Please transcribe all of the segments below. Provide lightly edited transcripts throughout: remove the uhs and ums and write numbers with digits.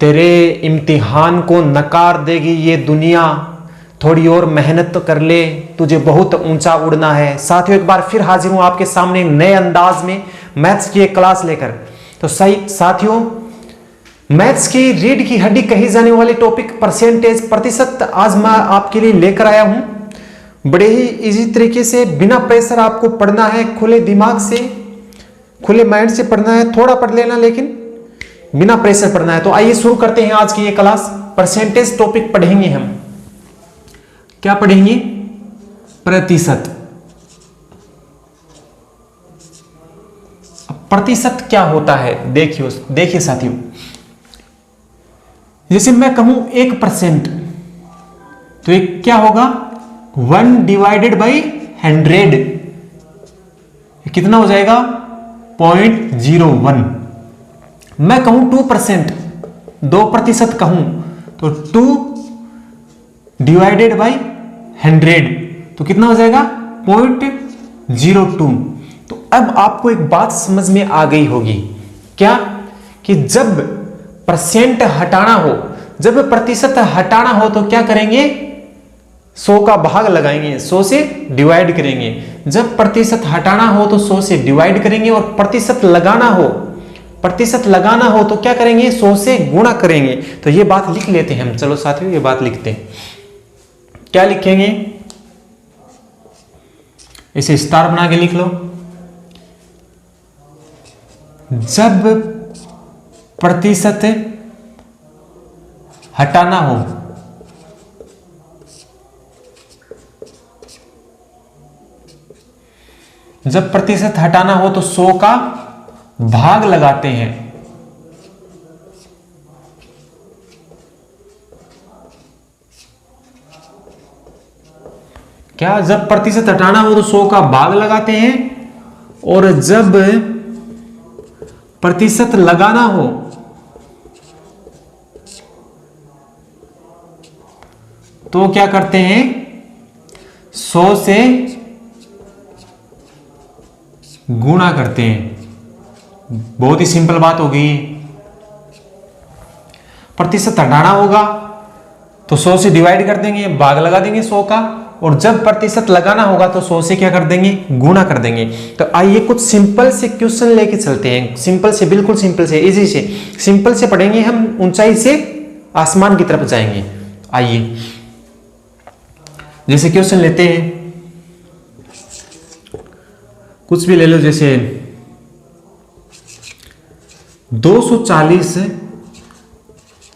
तेरे इम्तिहान को नकार देगी ये दुनिया, थोड़ी और मेहनत तो कर ले, तुझे बहुत ऊंचा उड़ना है। साथियों, एक बार फिर हाजिर हूं आपके सामने नए अंदाज में मैथ्स की एक क्लास लेकर। तो सही साथियों, मैथ्स की रीढ़ की हड्डी कही जाने वाली टॉपिक परसेंटेज, प्रतिशत, आज मैं आपके लिए लेकर आया हूं। बड़े ही इजी तरीके से, बिना प्रेशर आपको पढ़ना है, खुले दिमाग से, खुले माइंड से पढ़ना है। थोड़ा पढ़ लेना लेकिन बिना प्रेशर पढ़ना है। तो आइए शुरू करते हैं आज की ये क्लास। परसेंटेज टॉपिक पढ़ेंगे हम। क्या पढ़ेंगे? प्रतिशत। प्रतिशत क्या होता है देखिए साथियों, जैसे मैं कहूं 1%, तो एक क्या होगा? 1 डिवाइडेड बाई 100 कितना हो जाएगा? 0.01। मैं कहूं 2%, 2% कहूं तो 2 डिवाइडेड बाई 100 तो कितना हो जाएगा? 0.02। तो अब आपको एक बात समझ में आ गई होगी, क्या? कि जब परसेंट हटाना हो, जब प्रतिशत हटाना हो तो क्या करेंगे? 100 का भाग लगाएंगे, 100 से डिवाइड करेंगे। जब प्रतिशत हटाना हो तो 100 से डिवाइड करेंगे, और प्रतिशत लगाना हो तो क्या करेंगे? 100 से गुणा करेंगे। तो ये बात लिख लेते हैं हम। चलो साथियों, ये बात लिखते हैं। क्या लिखेंगे? इसे स्टार बना के लिख लो। जब प्रतिशत हटाना हो तो 100 का भाग लगाते हैं। क्या? जब प्रतिशत हटाना हो तो 100 का भाग लगाते हैं, और जब प्रतिशत लगाना हो तो क्या करते हैं? 100 से गुणा करते हैं। बहुत ही सिंपल बात हो गई। प्रतिशत हटाना होगा तो 100 से डिवाइड कर देंगे, भाग लगा देंगे 100 का, और जब प्रतिशत लगाना होगा तो 100 से क्या कर देंगे? गुणा कर देंगे। तो आइए कुछ सिंपल से क्वेश्चन लेके चलते हैं। सिंपल से, बिल्कुल सिंपल से, इजी से, सिंपल से पढ़ेंगे हम, ऊंचाई से आसमान की तरफ जाएंगे। आइए, जैसे क्वेश्चन लेते हैं, कुछ भी ले लो। जैसे 240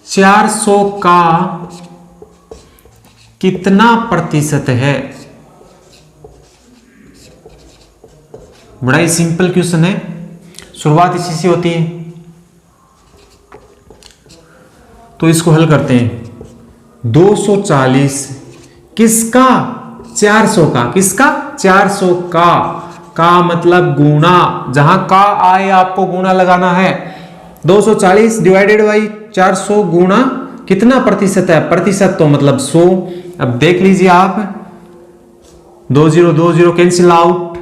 400 का कितना प्रतिशत है? बड़ा ही सिंपल क्वेश्चन है, शुरुआत इसी से होती है। तो इसको हल करते हैं। 240 किसका? 400 का। किसका? 400 का मतलब गुणा, जहां का आए आपको गुणा लगाना है। 240 डिवाइडेड बाई 400 गुणा कितना प्रतिशत है? प्रतिशत तो मतलब 100। अब देख लीजिए आप, 20 कैंसिल आउट,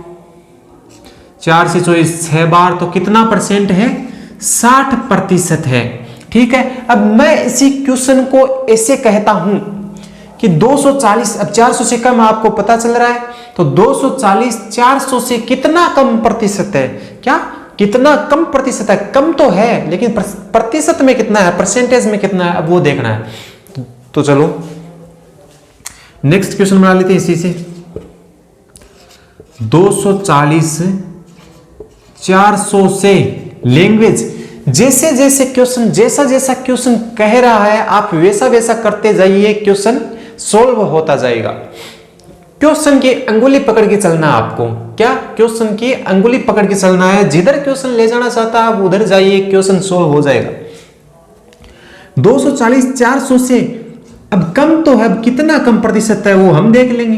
4 से 24 6 बार, तो कितना परसेंट है? 60% है। ठीक है। अब मैं इसी क्वेश्चन को ऐसे कहता हूं कि 240, अब 400 से कम आपको पता चल रहा है, तो 240 400 से कितना कम प्रतिशत है? क्या? कितना कम प्रतिशत है? कम तो है, लेकिन प्रतिशत में कितना है, परसेंटेज में कितना है, अब वो देखना है। तो चलो नेक्स्ट क्वेश्चन बना लेते हैं इसी से। 240 400 से, लैंग्वेज जैसे जैसे क्वेश्चन, जैसा जैसा क्वेश्चन कह रहा है आप वैसा वैसा करते जाइए, क्वेश्चन सोल्व होता जाएगा। क्वेश्चन की अंगुली पकड़ के चलना है आपको। क्या? क्वेश्चन की अंगुली पकड़ के चलना है। जिधर क्वेश्चन ले जाना चाहता है आप उधर जाइए, क्वेश्चन सोल्व हो जाएगा। 240 400 से अब कम तो है, अब कितना कम प्रतिशत है वो हम देख लेंगे।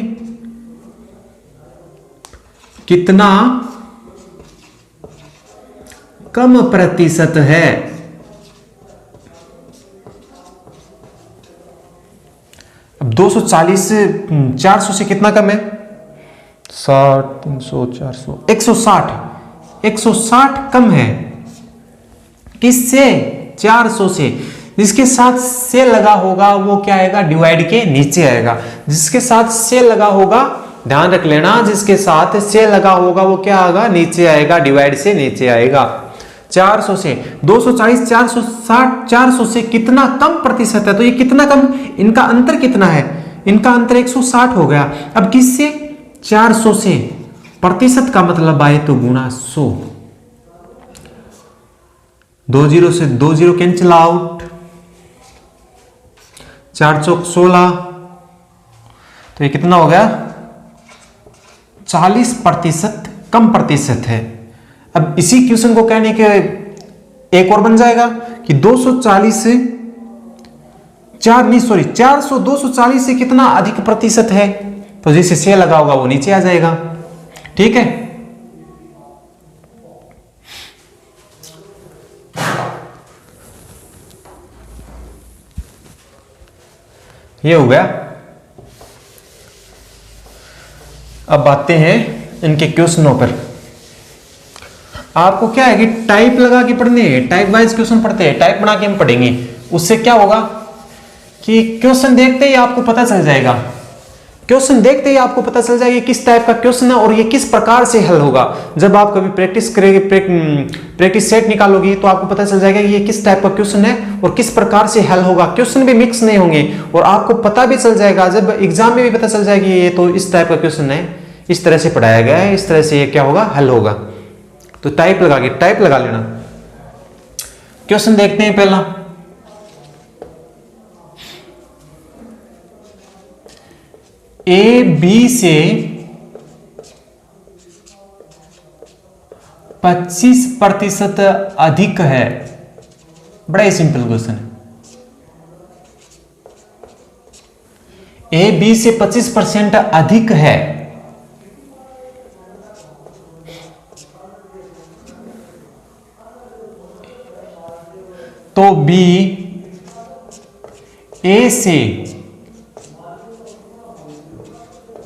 कितना कम प्रतिशत है? अब 240 400 से कितना कम है? 60 300 400 160 कम है। किससे? 400 से। जिसके साथ से लगा होगा वो क्या आएगा, डिवाइड के नीचे आएगा। जिसके साथ से लगा होगा, ध्यान रख लेना, जिसके साथ से लगा होगा वो क्या आएगा, नीचे आएगा, डिवाइड से नीचे आएगा। 400 से 240, 460, 400 से कितना कम प्रतिशत है, तो ये कितना कम, इनका अंतर कितना है, इनका अंतर 160 हो गया। अब किससे, 400 से, प्रतिशत का मतलब आए तो गुना 100, 2 0 से 2 0 कैंसिल आउट, 4 चौक 16, तो ये कितना हो गया, 40% कम प्रतिशत है। अब इसी क्वेश्चन को कहने के एक और बन जाएगा कि 240 से 400 240 से कितना अधिक प्रतिशत है, तो जिससे से लगा होगा वो नीचे आ जाएगा। ठीक है, ये हो गया। अब आते हैं इनके क्वेश्चनों पर। आपको क्या है कि टाइप लगा के पढ़ने हैं, टाइप वाइज क्वेश्चन पढ़ते हैं, टाइप बना के हम पढ़ेंगे। उससे क्या होगा कि क्वेश्चन देखते ही आपको पता चल जाएगा, क्वेश्चन देखते ही आपको पता चल जाएगा किस टाइप का क्वेश्चन है और ये किस प्रकार से हल होगा। जब आप कभी प्रैक्टिस करेंगे, प्रैक्टिस सेट निकालोगे तो आपको पता चल जाएगा कि ये किस टाइप का क्वेश्चन है और किस प्रकार से हल होगा। क्वेश्चन भी मिक्स नहीं होंगे और आपको पता भी चल जाएगा, जब एग्जाम में भी पता चल जाएगा ये तो इस टाइप का क्वेश्चन है, इस तरह से पढ़ाया गया है, इस तरह से ये क्या होगा, हल होगा। तो टाइप लगा लेना। क्वेश्चन देखते हैं पहला, ए बी से 25% अधिक है। बड़ा ही सिंपल क्वेश्चन है। ए बी से 25% अधिक है तो बी ए से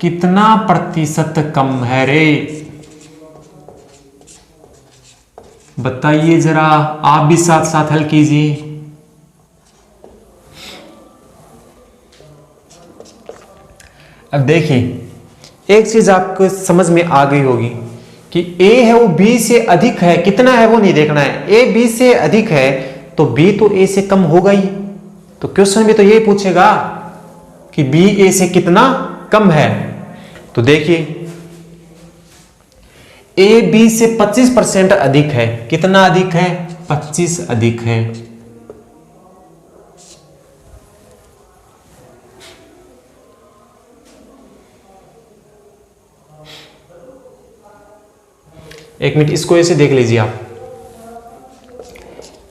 कितना प्रतिशत कम है रे, बताइए जरा, आप भी साथ साथ हल कीजिए। अब देखिए, एक चीज आपको समझ में आ गई होगी कि ए है वो बी से अधिक है, कितना है वो नहीं देखना है। ए बी से अधिक है तो बी तो ए से कम होगा ही, तो क्वेश्चन भी तो यही पूछेगा कि बी ए से कितना कम है। तो देखिए, ए बी से 25% अधिक है, कितना अधिक है, 25 अधिक है। एक मिनट, इसको ऐसे देख लीजिए आप,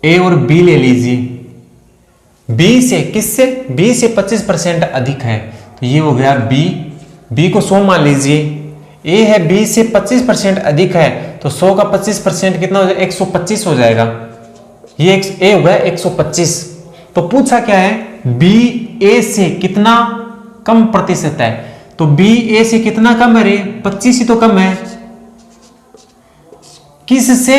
ए और बी ले लीजिए, बी से किससे, बी से 25% अधिक है, तो ये हो गया बी, बी को 100 मान लीजिए। ए है बी से 25% अधिक है तो 100 का 25% कितना हो जाएगा, 125 हो जाएगा। ये ए हो गया 125। तो पूछा क्या है, बी ए से कितना कम प्रतिशत है, तो बी ए से कितना कम है रे, 25 ही तो कम है। किससे,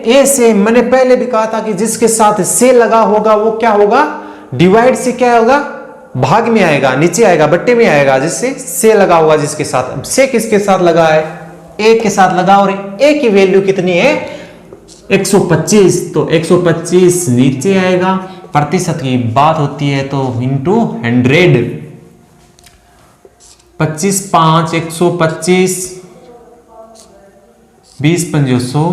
ए से। मैंने पहले भी कहा था कि जिसके साथ से लगा होगा वो क्या होगा, डिवाइड से क्या होगा, भाग में आएगा, नीचे आएगा, बट्टे में आएगा, जिससे से लगा होगा जिसके साथ। से किसके साथ लगा है, ए के साथ लगा, और ए की वैल्यू कितनी है, 125, तो 125 नीचे आएगा। प्रतिशत की बात होती है तो इंटू 100, 25 5 125, 20 5 100,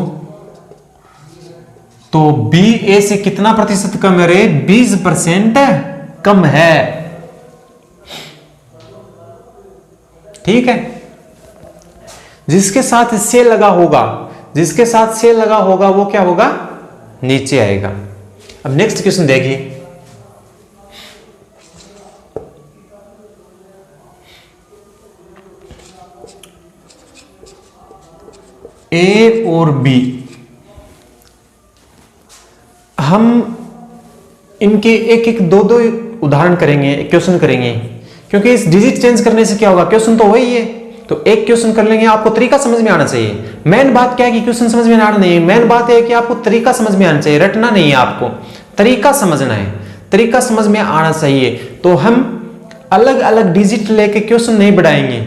तो बी ए से कितना प्रतिशत कम है रे, 20% कम है। ठीक है, जिसके साथ से लगा होगा, जिसके साथ से लगा होगा वो क्या होगा, नीचे आएगा। अब नेक्स्ट क्वेश्चन देखिए, ए और बी, हम इनके एक एक दो दो उदाहरण करेंगे, क्वेश्चन करेंगे, क्योंकि इस डिजिट चेंज करने से क्या होगा, क्वेश्चन तो वही है, तो एक क्वेश्चन कर लेंगे। आपको तरीका समझ में आना चाहिए। मेन बात क्या है कि क्वेश्चन समझ में आना नहीं है, मेन बात है कि आपको तरीका समझ में आना चाहिए, रटना नहीं है, आपको तरीका समझना है। तरीका समझ में आना चाहिए। तो हम अलग अलग डिजिट लेके क्वेश्चन नहीं बढ़ाएंगे।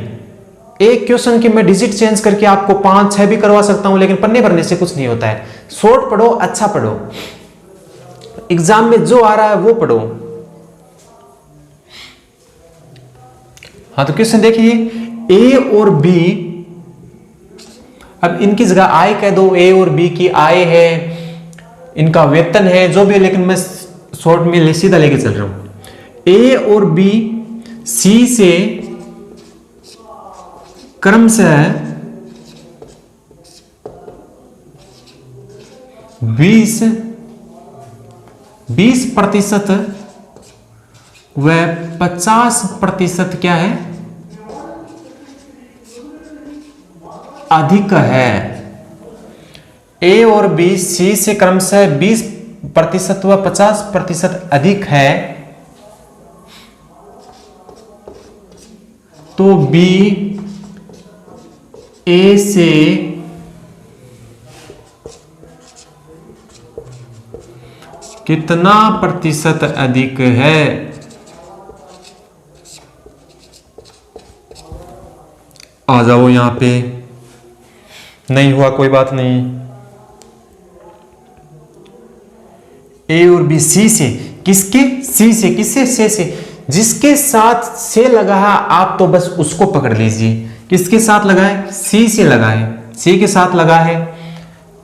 एक क्वेश्चन के मैं डिजिट चेंज करके आपको 5-6 भी करवा सकता हूं, लेकिन पन्ने भरने से कुछ नहीं होता है। शॉर्ट पढ़ो, अच्छा पढ़ो, एग्जाम में जो आ रहा है वो पढ़ो। हाँ, तो क्वेश्चन देखिए, ए और बी, अब इनकी जगह आय कह दो, ए और बी की आय है, इनका वेतन है, जो भी है, लेकिन मैं शॉर्ट में सीधा लेके चल रहा हूं। ए और बी सी से क्रमशः 20% व 50% क्या है, अधिक है। ए और बी सी से क्रमशः 20% व 50% अधिक है, तो बी ए से कितना प्रतिशत अधिक है। आ जाओ यहां पे, नहीं हुआ कोई बात नहीं। ए और बी सी से, किसके, सी से, किससे, से जिसके साथ से लगा है आप तो बस उसको पकड़ लीजिए। किसके साथ लगा है, सी से लगा है, सी के साथ लगा है,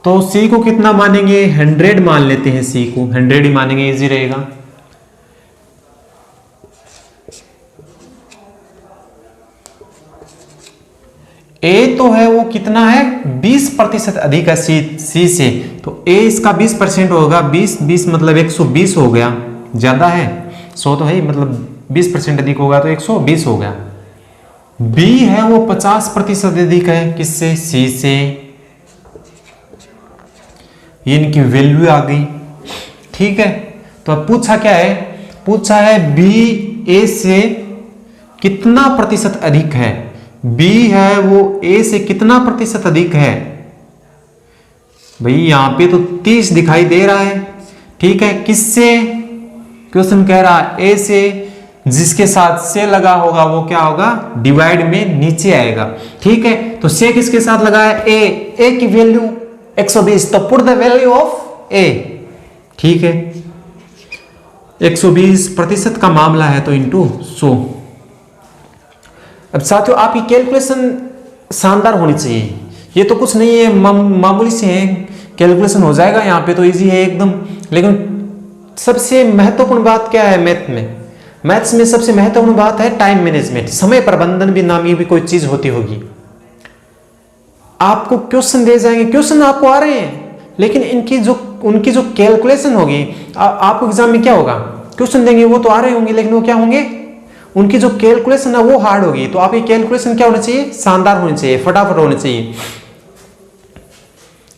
तो सी को कितना मानेंगे, 100 मान लेते हैं, सी को 100 ही मानेंगे, इजी रहेगा। ए तो है वो कितना है, 20% अधिक है सी से, तो ए इसका 20% होगा। 20 मतलब 120 हो गया, ज्यादा है, 100 तो है ही, मतलब 20% अधिक होगा तो 120 हो गया। बी है वो 50% अधिक है, किससे, सी से, ये इनकी वैल्यू आ गई। ठीक है, तो अब पूछा क्या है, पूछा है बी ए से कितना प्रतिशत अधिक है। बी है वो ए से कितना प्रतिशत अधिक है, भाई यहां पे तो 30 दिखाई दे रहा है। ठीक है, किससे, क्वेश्चन कह रहा है ए से, जिसके साथ से लगा होगा वो क्या होगा, डिवाइड में नीचे आएगा। ठीक है, तो से किसके साथ लगा है, ए की वैल्यू 120, तो पुट द वैल्यू ऑफ ए। ठीक है, 120% का मामला है तो इंटू 100। अब साथियों आपकी कैलकुलेशन शानदार होनी चाहिए, ये तो कुछ नहीं है, मामूली से है, कैलकुलेशन हो जाएगा यहाँ पे, तो इजी है एकदम। लेकिन सबसे महत्वपूर्ण बात क्या है मैथ्स में सबसे महत्वपूर्ण बात है टाइम मैनेजमेंट, समय प्रबंधन भी नामी भी कोई चीज होती होगी। आपको क्वेश्चन दे जाएंगे, क्वेश्चन आपको आ रहे हैं, लेकिन उनकी जो कैलकुलेशन होगी, आपको एग्जाम में क्या होगा, क्वेश्चन देंगे वो तो आ रहे होंगे, लेकिन वो क्या होंगे, उनकी जो कैलकुलेशन है वो हार्ड होगी। तो आपकी कैलकुलेशन क्या होनी चाहिए, शानदार होनी चाहिए, फटाफट होनी चाहिए,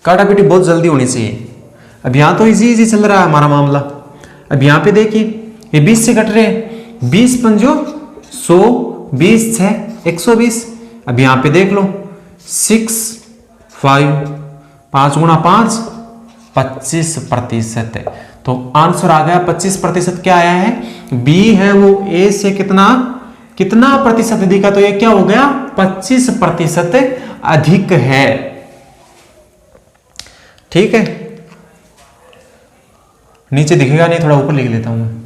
काटापीटी बहुत जल्दी होनी चाहिए। अब यहां तो इजी चल रहा है हमारा मामला। अब यहां पे देखिए ये 20 से कट रहे हैं, 20 पंजो 100, 20 6 120। अब यहां पे देख लो 6 5 5 गुणा 5 25%। तो आंसर आ गया 25%। क्या आया है, बी है वो ए से कितना प्रतिशत अधिक है, तो ये क्या हो गया 25% अधिक है। ठीक है, नीचे दिखेगा नहीं, थोड़ा ऊपर लिख लेता हूं मैं।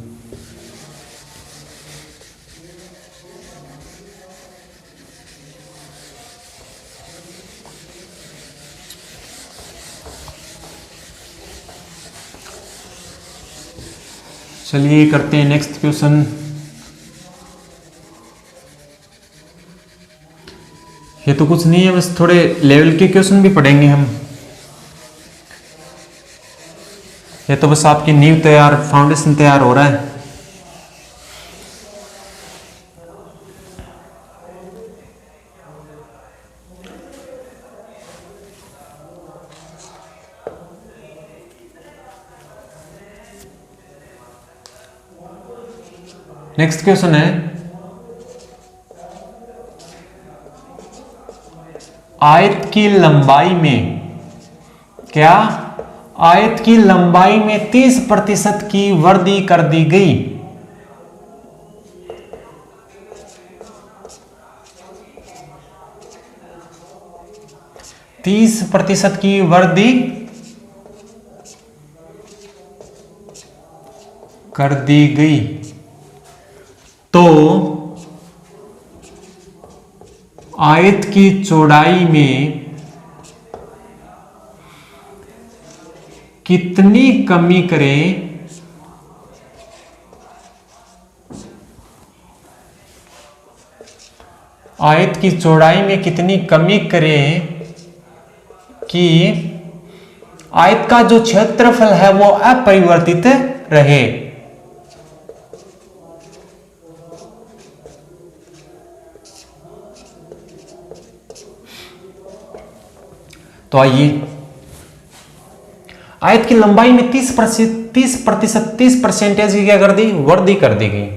चलिए करते हैं नेक्स्ट क्वेश्चन। ये तो कुछ नहीं है, बस थोड़े लेवल के क्वेश्चन भी पढ़ेंगे हम। ये तो बस आपकी नींव तैयार, फाउंडेशन तैयार हो रहा है। नेक्स्ट क्वेश्चन है, आयत की लंबाई में क्या आयत की लंबाई में 30% की वृद्धि कर दी गई। तीस प्रतिशत की वृद्धि कर दी गई तो आयत की चौड़ाई में कितनी कमी करें? आयत की चौड़ाई में कितनी कमी करें कि आयत का जो क्षेत्रफल है वो अपरिवर्तित रहे। तो आइए, आयत की लंबाई में 30% की क्या कर दी? वृद्धि कर दी गई।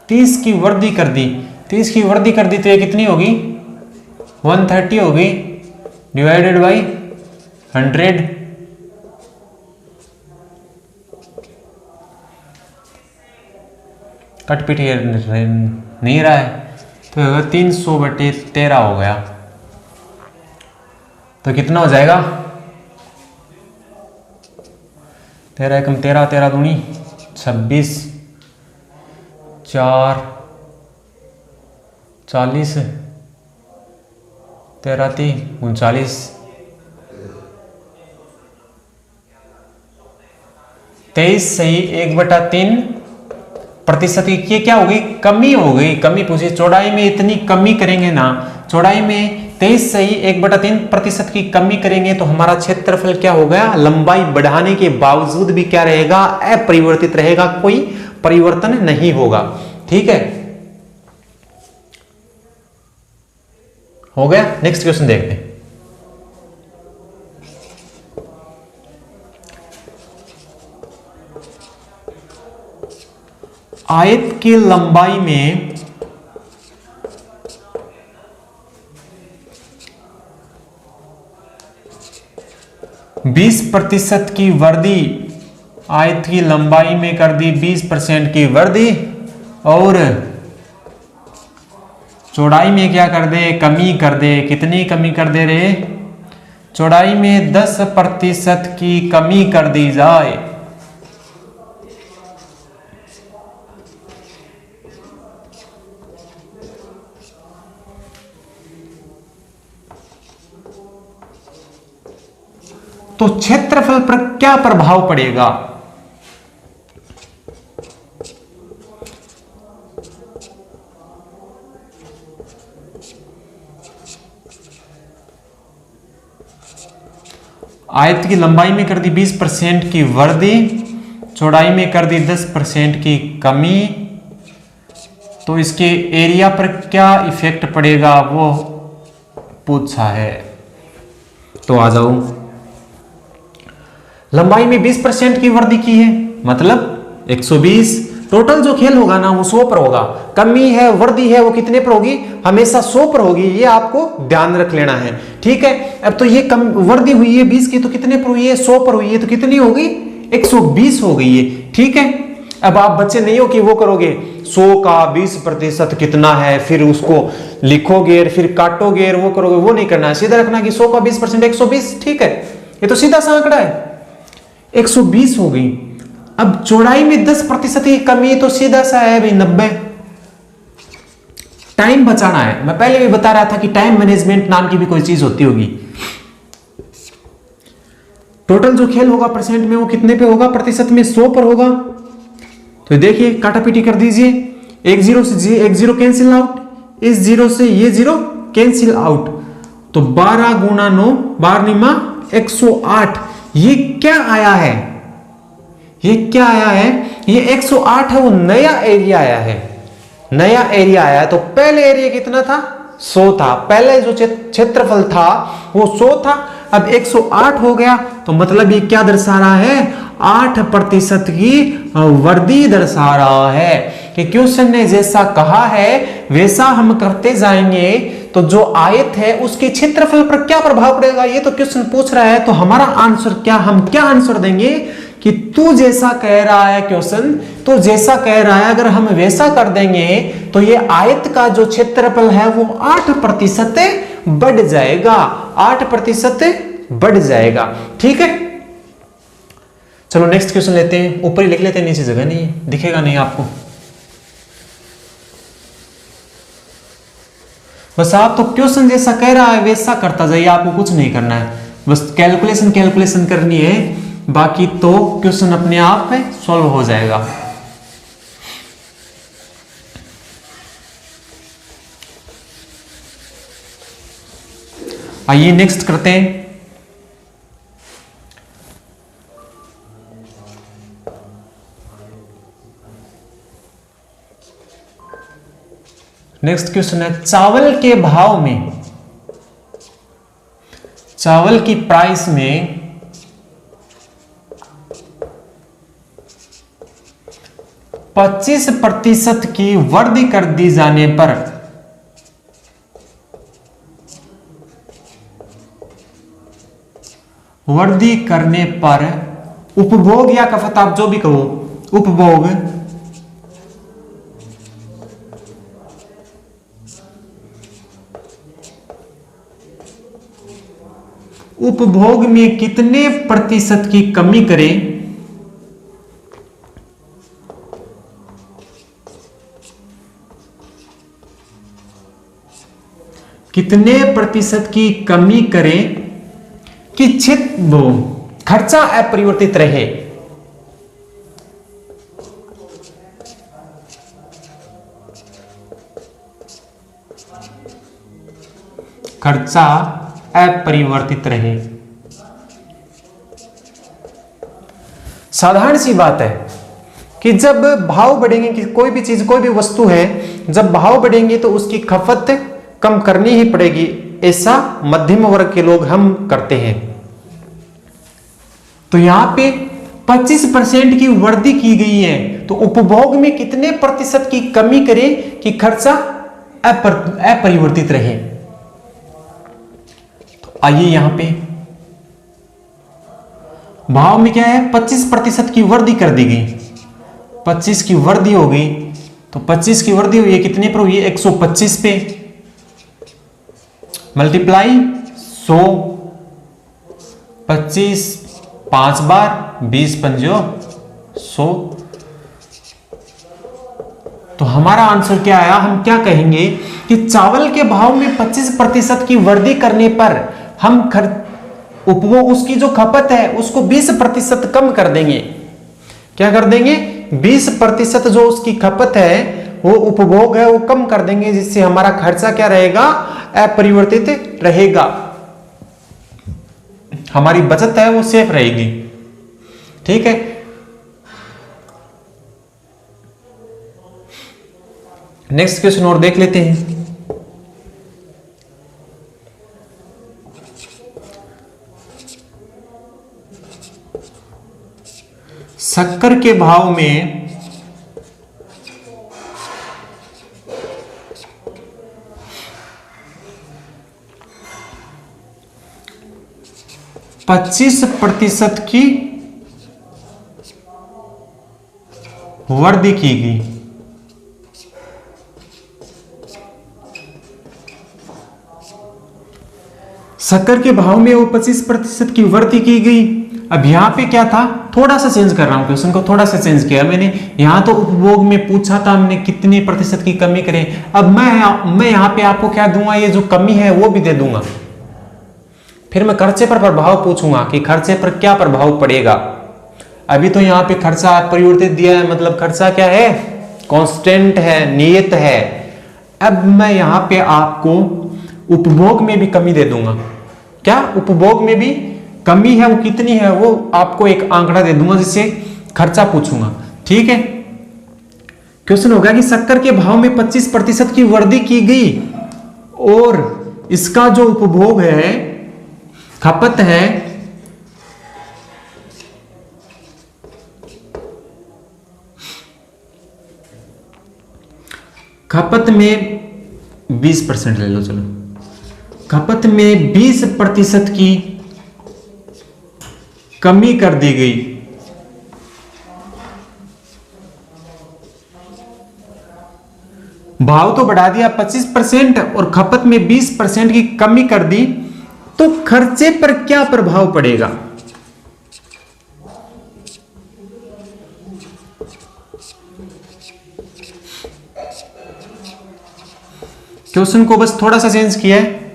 तीस की वृद्धि कर दी, 30 की वृद्धि कर दी तो ये कितनी होगी? 130 होगी, डिवाइडेड बाई 100। कटपिट नहीं रहा है तो 300/13 हो गया। तो कितना हो जाएगा? 13 एकम 13, 13 दूनी 26, 4 40, 13 3 39, 23 सही 1/3 प्रतिशत की ये क्या हो गई? कमी हो गई। कमी पूछी, चौड़ाई में इतनी कमी करेंगे ना, चौड़ाई में 23 सही 1/3% की कमी करेंगे तो हमारा क्षेत्रफल क्या हो गया? लंबाई बढ़ाने के बावजूद भी क्या रहेगा? अपरिवर्तित रहेगा, कोई परिवर्तन नहीं होगा। ठीक है, हो गया। नेक्स्ट क्वेश्चन देखते हैं। आयत की लंबाई में 20% की वृद्धि, आयत की लंबाई में कर दी 20% की वृद्धि और चौड़ाई में क्या कर दे? कमी कर दे। कितनी कमी कर दे रे? चौड़ाई में 10% की कमी कर दी जाए तो क्षेत्रफल पर क्या प्रभाव पड़ेगा? आयत की लंबाई में कर दी 20% की वृद्धि, चौड़ाई में कर दी 10% की कमी, तो इसके एरिया पर क्या इफेक्ट पड़ेगा वो पूछा है। तो आ जाओ, लंबाई में 20% की वृद्धि की है मतलब 120। टोटल जो खेल होगा ना वो 100 पर होगा। कमी है, वृद्धि है, वो कितने पर होगी? हमेशा 100 पर होगी। ये आपको ध्यान रख लेना है। ठीक है, अब तो ये कम वृद्धि हुई है 20 की, तो कितने पर हुई है? 100 पर हुई है, तो कितनी होगी? 120 हो गई है। ठीक है, अब आप बच्चे नहीं हो कि वो करोगे 100 का 20% कितना है, फिर उसको लिखोगे, फिर काटोगे, वो करोगे, वो नहीं करना है। सीधा रखना कि 100 का 20% 120। ठीक है, ये तो सीधा सा आंकड़ा है। 120 हो गई। अब चौड़ाई में 10% की कमी, तो सीधा सा है भाई 90। टाइम बचाना है। मैं पहले भी बता रहा था कि टाइम मैनेजमेंट नाम की भी कोई चीज होती होगी। टोटल जो खेल होगा परसेंट में वो कितने पे होगा? प्रतिशत में 100 पर होगा। तो देखिए, काटापीटी कर दीजिए। एक जीरो से एक जीरो कैंसिल आउट, इस जीरो से ये जीरो कैंसिल आउट, तो 12 गुणा 9 12 108। ये क्या आया है? ये क्या आया है? ये 108 है, वो नया एरिया आया है। नया एरिया आया है। तो पहले एरिया कितना था? 100 था। पहले जो क्षेत्रफल था वो 100 था, अब 108 हो गया। तो मतलब ये क्या दर्शा रहा है, 8% की वृद्धि दर्शा रहा है। कि क्वेश्चन ने जैसा कहा है वैसा हम करते जाएंगे तो जो आयत है उसके क्षेत्रफल पर क्या प्रभाव पड़ेगा, ये तो क्वेश्चन पूछ रहा है। तो हमारा आंसर क्या, हम क्या आंसर देंगे कि तू जैसा कह रहा है क्वेश्चन, तो जैसा कह रहा है अगर हम वैसा कर देंगे तो ये आयत का जो क्षेत्रफल है वो 8% बढ़ जाएगा, 8% बढ़ जाएगा। ठीक है, चलो नेक्स्ट क्वेश्चन लेते हैं। ऊपर ही लिख लेते हैं, नीचे जगह नहीं है, दिखेगा नहीं आपको। बस आप तो क्वेश्चन जैसा कह रहा है वैसा करता जाइए, आपको कुछ नहीं करना है, बस कैलकुलेशन करनी है, बाकी तो क्वेश्चन अपने आप में सॉल्व हो जाएगा। आइए नेक्स्ट करते हैं। नेक्स्ट क्वेश्चन है, चावल के भाव में, चावल की प्राइस में 25% की वृद्धि कर दी जाने पर वृद्धि करने पर उपभोग या खपत, आप जो भी कहो, उपभोग में कितने प्रतिशत की कमी करें, कितने प्रतिशत की कमी करें कि खर्चा अपरिवर्तित रहे। खर्चा अपरिवर्तित रहे। साधारण सी बात है कि जब भाव बढ़ेंगे कि कोई भी चीज, कोई भी वस्तु है, जब भाव बढ़ेंगे तो उसकी खपत कम करनी ही पड़ेगी, ऐसा मध्यम वर्ग के लोग हम करते हैं। तो यहां पे 25% की वृद्धि की गई है, तो उपभोग में कितने प्रतिशत की कमी करें कि खर्चा अपरिवर्तित रहे। तो आइए यहां पे भाव में क्या है, 25% की वृद्धि कर दी गई, 25 की वृद्धि हो गई, तो 25 की वृद्धि हुई है कितने पर हुई है, 125 पे, मल्टीप्लाई 100, 25 5 बार 20 पंजो 100। तो हमारा आंसर क्या आया, हम क्या कहेंगे कि चावल के भाव में 25% की वृद्धि करने पर हम उपभोग, उसकी जो खपत है उसको 20% कम कर देंगे। क्या कर देंगे, 20% जो उसकी खपत है, वो उपभोग है वो कम कर देंगे, जिससे हमारा खर्चा क्या रहेगा, अपरिवर्तित रहेगा, हमारी बचत है वो सेफ रहेगी। ठीक है, नेक्स्ट क्वेश्चन और देख लेते हैं। शक्कर के भाव में 25% की वृद्धि की गई। शक्कर के भाव में वो 25% की वृद्धि की गई। अब यहां पे क्या था, थोड़ा सा चेंज कर रहा हूं क्वेश्चन को, थोड़ा सा चेंज किया मैंने। यहां तो उपभोग में पूछा था हमने कितने प्रतिशत की कमी करें, अब मैं यहां पे आपको क्या दूंगा, ये जो कमी है वो भी दे दूंगा। फिर मैं खर्चे पर प्रभाव पूछूंगा कि खर्चे पर क्या प्रभाव पड़ेगा। अभी तो यहाँ पे खर्चा परिवर्तित दिया है, मतलब खर्चा क्या है, कांस्टेंट है, नियत है। अब मैं यहाँ पे आपको उपभोग में भी कमी दे दूंगा। क्या उपभोग में भी कमी है, वो कितनी है, वो आपको एक आंकड़ा दे दूंगा जिससे खर्चा पूछूंगा। ठीक है, क्वेश्चन होगा कि शक्कर के भाव में 25% की वृद्धि की गई और इसका जो उपभोग है, खपत है, खपत में 20% ले लो, चलो खपत में 20% की कमी कर दी गई। भाव तो बढ़ा दिया 25% और खपत में 20% की कमी कर दी, तो खर्चे पर क्या प्रभाव पड़ेगा? क्वेश्चन को बस थोड़ा सा चेंज किया है।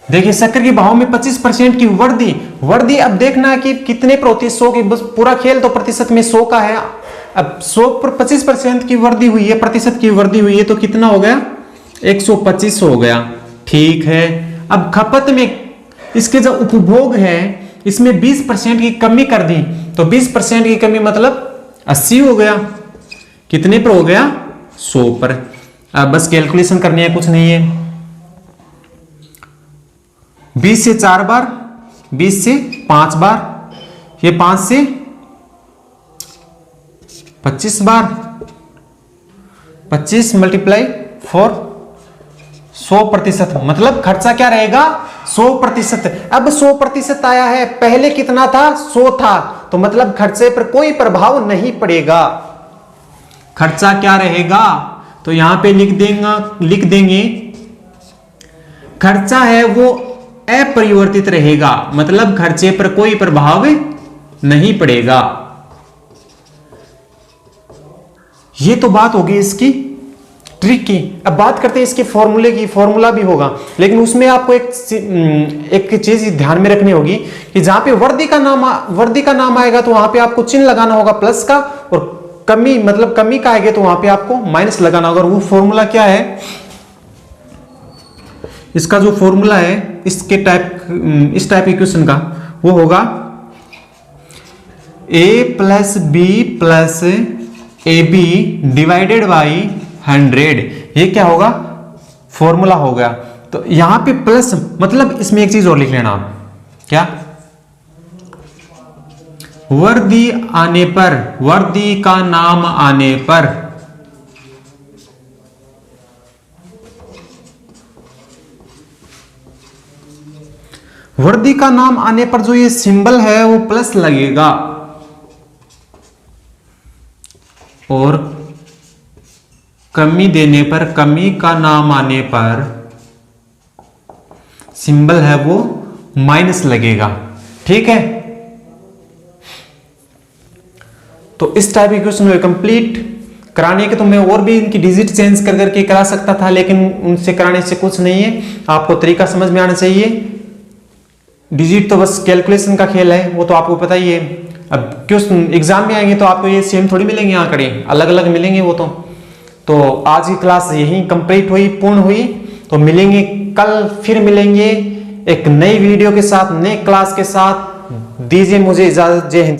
देखिए शक्कर के भाव में 25% की वृद्धि अब देखना कि कितने प्रतिशत, 100 की, बस पूरा खेल तो प्रतिशत में 100 का है। अब 100 पर 25% की वृद्धि हुई है, प्रतिशत की वृद्धि हुई है, तो कितना हो गया? 125 हो गया। ठीक है, अब खपत में इसके जो उपभोग है इसमें 20% की कमी कर दी, तो 20% की कमी मतलब 80 हो गया। कितने पर हो गया? 100 पर। अब बस कैलकुलेशन करनी है, कुछ नहीं है। 20 से 4 बार, 20 से 5 बार, ये 5 से 25 बार, 25 मल्टीप्लाई 4, 100%। मतलब खर्चा क्या रहेगा? 100%। अब 100% आया है, पहले कितना था? 100 था, तो मतलब खर्चे पर कोई प्रभाव नहीं पड़ेगा। खर्चा क्या रहेगा? तो यहां पे लिख देंगे खर्चा है वो अपरिवर्तित रहेगा, मतलब खर्चे पर कोई प्रभाव नहीं पड़ेगा। ये तो बात होगी इसकी ट्रिक की। अब बात करते हैं इसके फॉर्मूले की। फॉर्मूला भी होगा, लेकिन उसमें आपको एक चीज ध्यान में रखनी होगी कि जहां पे वृद्धि का नाम आएगा तो वहां पे आपको चिन्ह लगाना होगा प्लस का, और कमी मतलब कमी का आएगा तो वहां पे आपको माइनस लगाना होगा। वो फॉर्मूला क्या है? इसका जो फॉर्मूला है इस टाइप इक्वेशन का, वो होगा a plus B plus A B divided by 100। ये क्या होगा? फॉर्मूला हो गया। तो यहां पे प्लस मतलब इसमें एक चीज और लिख लेना आप, क्या? वृद्धि आने पर, वृद्धि का नाम आने पर वृद्धि का नाम आने पर जो ये सिंबल है वो प्लस लगेगा, और कमी देने पर, कमी का नाम आने पर सिंबल है वो माइनस लगेगा। ठीक है, तो इस टाइप की क्वेश्चन कंप्लीट कराने के तो मैं और भी इनकी डिजिट चेंज कर करके करा सकता था, लेकिन उनसे कराने से कुछ नहीं है। आपको तरीका समझ में आना चाहिए। डिजिट तो बस कैलकुलेशन का खेल है, वो तो आपको पता ही है। अब क्वेश्चन एग्जाम में आएंगे तो आपको ये सेम थोड़ी मिलेंगे, आंकड़े अलग अलग मिलेंगे वो तो आज की क्लास यहीं कंप्लीट हुई, पूर्ण हुई। तो मिलेंगे कल, फिर मिलेंगे एक नई वीडियो के साथ, नई क्लास के साथ। दीजिए मुझे इजाजत। जय हिंद।